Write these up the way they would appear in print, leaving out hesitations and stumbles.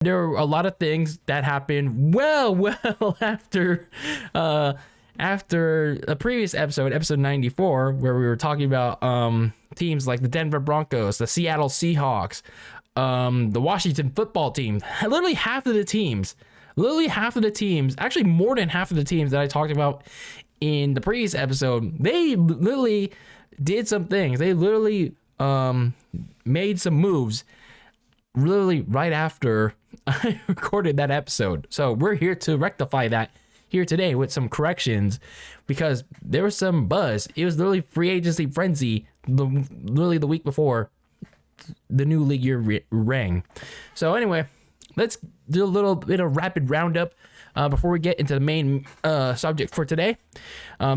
there were a lot of things that happened well after a previous episode 94, where we were talking about teams like the Denver Broncos, the Seattle Seahawks, the Washington football team. Literally half of the teams, actually more than half of the teams that I talked about in the previous episode, they literally did some things. They literally made some moves literally right after I recorded that episode. So we're here to rectify that here today with some corrections, because there was some buzz. It was literally free agency frenzy literally the week before the new league year rang. So anyway, let's do a little bit of rapid roundup before we get into the main subject for today.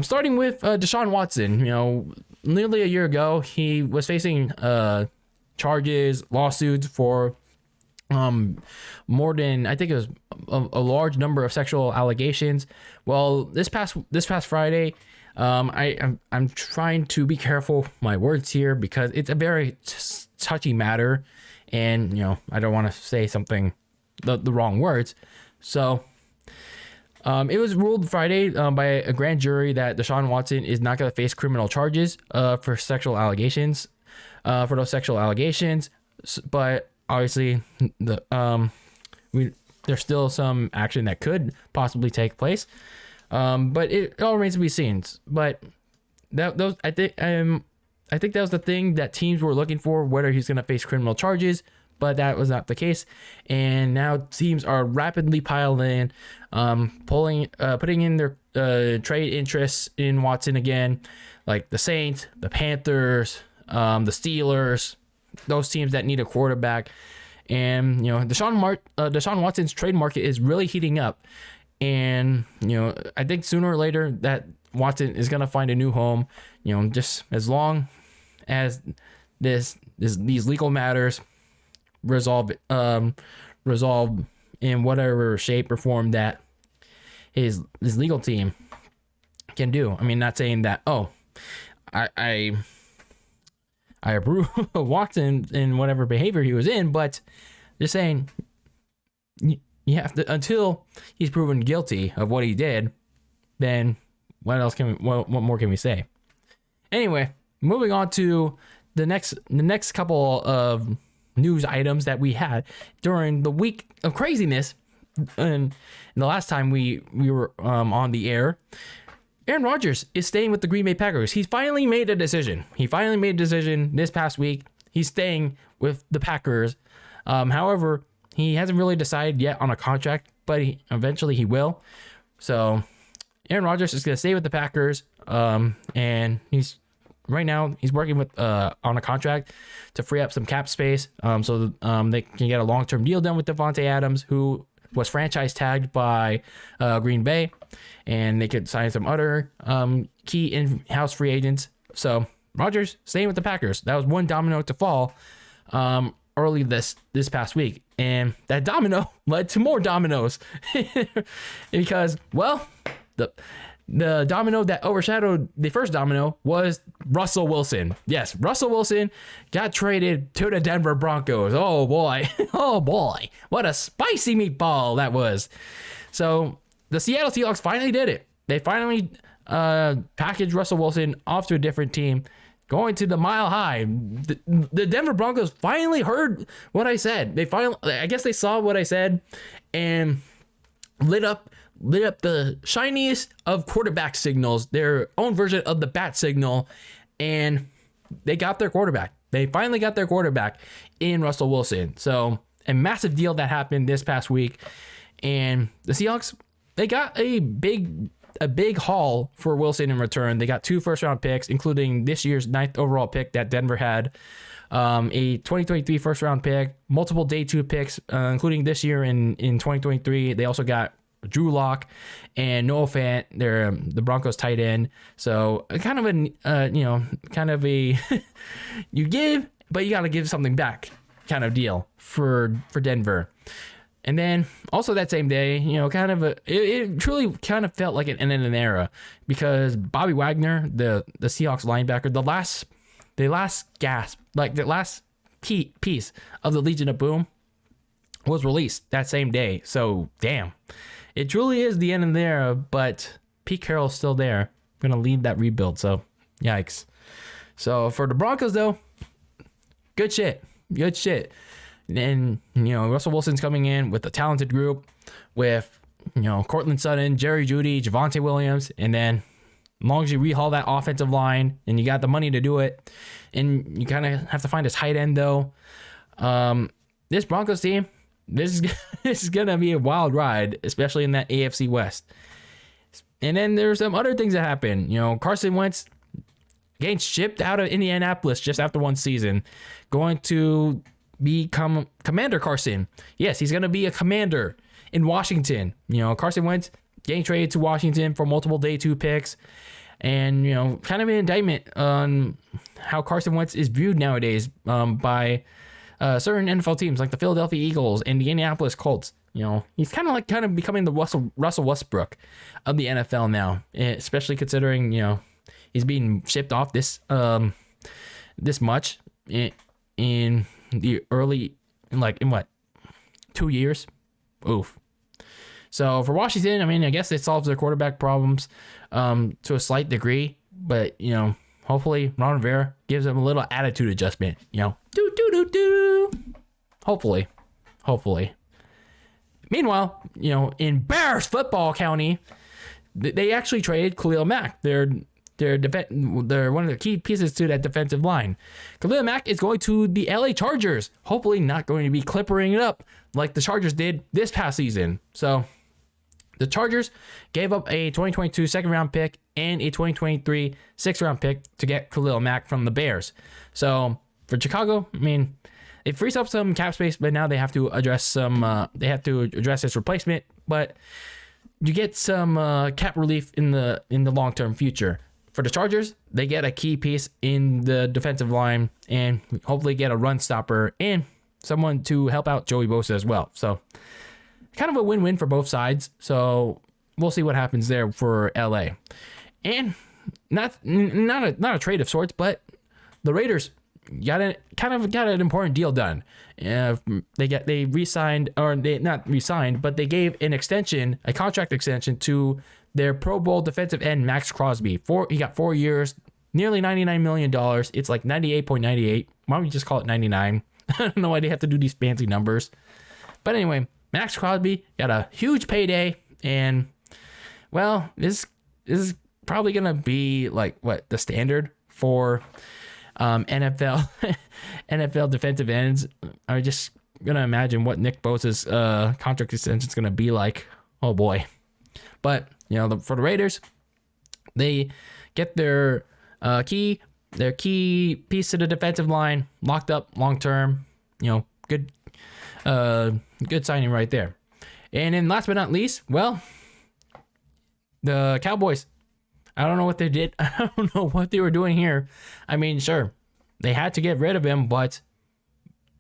Starting with Deshaun Watson. You know, nearly a year ago, he was facing charges, lawsuits for more than, I think it was a large number of sexual allegations. Well, this past Friday, I'm trying to be careful with my words here, because it's a very touchy matter, and you know, I don't want to say something the wrong words. So it was ruled Friday by a grand jury that Deshaun Watson is not going to face criminal charges for sexual allegations, for those sexual allegations. But obviously, there's still some action that could possibly take place. But it all remains to be seen. But I think that was the thing that teams were looking for, whether he's going to face criminal charges. But that was not the case, and now teams are rapidly piling in, putting in their trade interests in Watson again, like the Saints, the Panthers, the Steelers, those teams that need a quarterback. And you know, Deshaun Watson's trade market is really heating up, and you know, I think sooner or later that Watson is gonna find a new home. You know, just as long as these legal matters resolve in whatever shape or form that his legal team can do. I mean, not saying that I approve of Watson in whatever behavior he was in, but just saying you have to, until he's proven guilty of what he did, then what more can we say? Anyway, moving on to the next couple of news items that we had during the week of craziness. And the last time we were on the air, Aaron Rodgers is staying with the Green Bay Packers. He's finally made a decision. This past week. He's staying with the Packers. However, he hasn't really decided yet on a contract, but eventually he will. So Aaron Rodgers is going to stay with the Packers, and right now he's working with on a contract to free up some cap space, so they can get a long-term deal done with Devontae Adams, who was franchise tagged by Green Bay, and they could sign some other key in-house free agents. So Rodgers staying with the Packers. That was one domino to fall early this past week, and that domino led to more dominoes because, well, the domino that overshadowed the first domino was Russell Wilson. Yes, Russell Wilson got traded to the Denver Broncos. Oh boy. What a spicy meatball that was. So the Seattle Seahawks finally did it. They finally packaged Russell Wilson off to a different team, going to the Mile High. The Denver Broncos finally heard what I said. I guess they saw what I said and lit up the shiniest of quarterback signals, their own version of the bat signal, and they got their quarterback. They finally got their quarterback in Russell Wilson. So a massive deal that happened this past week, and the Seahawks, they got a big haul for Wilson in return. They got 2 first-round picks, including this year's 9th overall pick that Denver had, a 2023 first-round pick, multiple day 2 picks, including this year in 2023. They also got Drew Lock and Noah Fant. They're the Broncos tight end. So kind of a you give, but you got to give something back kind of deal for Denver. And then also that same day, it truly kind of felt like an end of an era, because Bobby Wagner, the Seahawks linebacker, the last gasp, like the last key piece of the Legion of Boom, was released that same day. So, damn. It truly is the end of the era, but Pete Carroll's still there. Going to lead that rebuild, so yikes. So, for the Broncos, though, good shit. Good shit. And, Russell Wilson's coming in with a talented group with, Cortland Sutton, Jerry Jeudy, Javonte Williams, and then as long as you rehaul that offensive line and you got the money to do it, and you kind of have to find a tight end, though. This Broncos team, this is going to be a wild ride, especially in that AFC West. And then there's some other things that happen. Carson Wentz getting shipped out of Indianapolis just after one season, going to become Commander Carson. Yes, he's going to be a commander in Washington. Carson Wentz getting traded to Washington for multiple day 2 picks. And, kind of an indictment on how Carson Wentz is viewed nowadays by certain NFL teams like the Philadelphia Eagles and the Indianapolis Colts. He's kind of becoming the Russell Westbrook of the NFL now, especially considering, he's being shipped off this much in the early, in what, 2 years? Oof. So for Washington, I guess it solves their quarterback problems to a slight degree, but hopefully Ron Rivera gives them a little attitude adjustment. Hopefully. Meanwhile, in Bears football county, they actually traded Khalil Mack. They're one of the key pieces to that defensive line. Khalil Mack is going to the LA Chargers. Hopefully not going to be clippering it up like the Chargers did this past season. So the Chargers gave up a 2022 second-round pick and a 2023 sixth-round pick to get Khalil Mack from the Bears. So for Chicago, it frees up some cap space, but now they have to address this replacement. But you get some cap relief in the long-term future. For the Chargers, they get a key piece in the defensive line and hopefully get a run stopper and someone to help out Joey Bosa as well. So kind of a win-win for both sides. So we'll see what happens there for LA. And not a trade of sorts, but the Raiders got an important deal done. They re-signed, or they not re-signed, but they gave a contract extension to their Pro Bowl defensive end Max Crosby. He got 4 years, nearly $99 million. It's like 98.98. Why don't we just call it 99? I don't know why they have to do these fancy numbers. But anyway, Max Crosby got a huge payday, and well, this is probably gonna be like the standard for NFL defensive ends. I'm just gonna imagine what Nick Bosa's contract extension is gonna be like. Oh boy! But for the Raiders, they get their key piece to the defensive line locked up long term. Good signing right there. And then last but not least, well, the Cowboys. I don't know what they did. I don't know what they were doing here. Sure, they had to get rid of him, but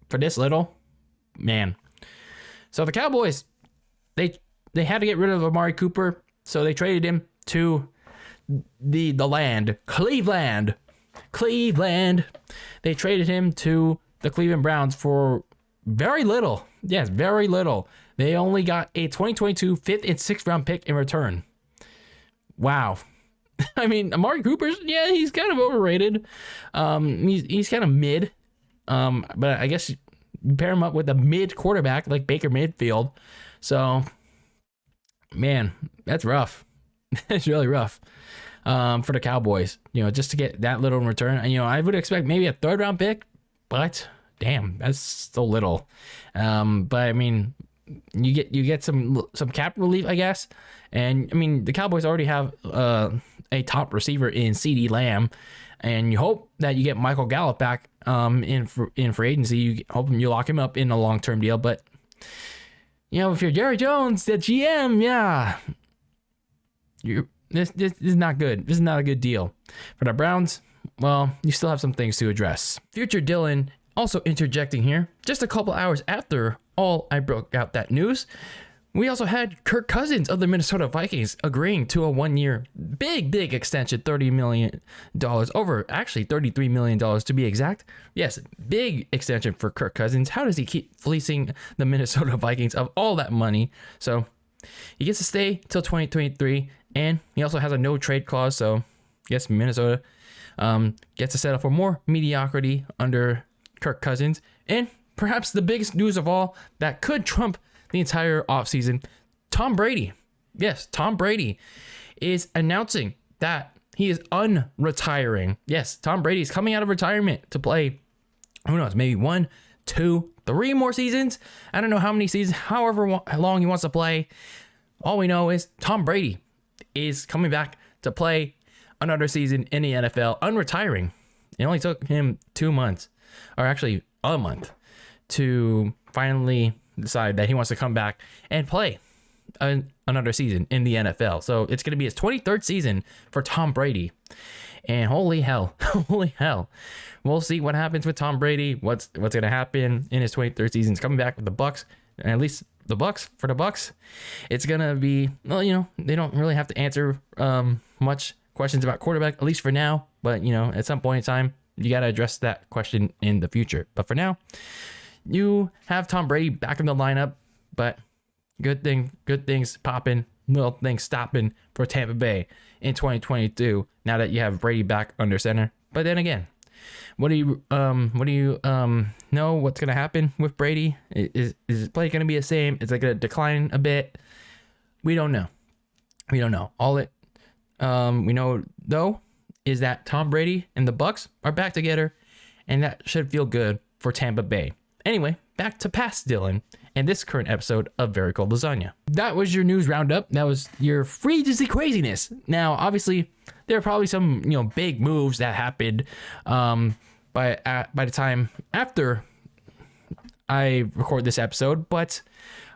for this little, man. So the Cowboys, they had to get rid of Amari Cooper, so they traded him to the land, Cleveland. They traded him to the Cleveland Browns for very little. Yes, very little. They only got a 2022 5th and 6th round pick in return. Wow. Amari Cooper's, he's kind of overrated. He's kind of mid. But I guess you pair him up with a mid quarterback like Baker Mayfield. So, man, that's rough. That's really rough for the Cowboys. Just to get that little in return. I would expect maybe a 3rd round pick, but damn, that's so little. But you get some cap relief, I guess. And the Cowboys already have a top receiver in CeeDee Lamb, and you hope that you get Michael Gallup back in free agency. You hope you lock him up in a long-term deal. But if you're Jerry Jones, the GM, this is not good. This is not a good deal for the Browns. Well, you still have some things to address. Future Dylan also interjecting here, just a couple hours after I broke out that news. We also had Kirk Cousins of the Minnesota Vikings agreeing to a 1-year big extension, $30 million over, actually $33 million to be exact. Yes, big extension for Kirk Cousins. How does he keep fleecing the Minnesota Vikings of all that money? So he gets to stay till 2023, and he also has a no trade clause. So yes, Minnesota gets to settle for more mediocrity under Kirk Cousins. And perhaps the biggest news of all that could trump the entire offseason, Tom Brady. Yes, Tom Brady is announcing that he is unretiring. Yes, Tom Brady is coming out of retirement to play, who knows, maybe 1, 2, 3 more seasons. I don't know how many seasons, however long he wants to play. All we know is Tom Brady is coming back to play another season in the NFL, unretiring. It only took him 2 months, or actually a month, to finally decide that he wants to come back and play another season in the NFL. So it's going to be his 23rd season for Tom Brady. And holy hell, we'll see what happens with Tom Brady. What's going to happen in his 23rd season. He's coming back with the Bucs, and at least the Bucs, it's going to be, well, they don't really have to answer much questions about quarterback, at least for now. But, at some point in time, you got to address that question in the future. But for now, you have Tom Brady back in the lineup, but good things popping, little things stopping for Tampa Bay in 2022. Now that you have Brady back under center, but then again, what do you know what's gonna happen with Brady? Is his play gonna be the same? Is it gonna decline a bit? We don't know. All we know though is that Tom Brady and the Bucs are back together, and that should feel good for Tampa Bay. Anyway, back to past Dylan and this current episode of Very Cold Lasagna. That was your news roundup. That was your free Disney craziness. Now, obviously, there are probably some big moves that happened by the time after I record this episode. But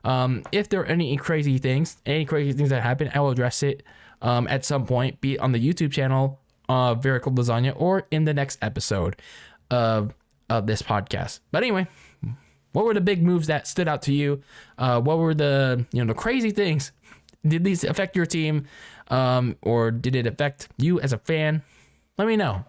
if there are any crazy things that happen, I will address it at some point, be it on the YouTube channel, Very Cold Lasagna, or in the next episode of this podcast. But anyway, what were the big moves that stood out to you? What were the the crazy things? Did these affect your team, or did it affect you as a fan? Let me know.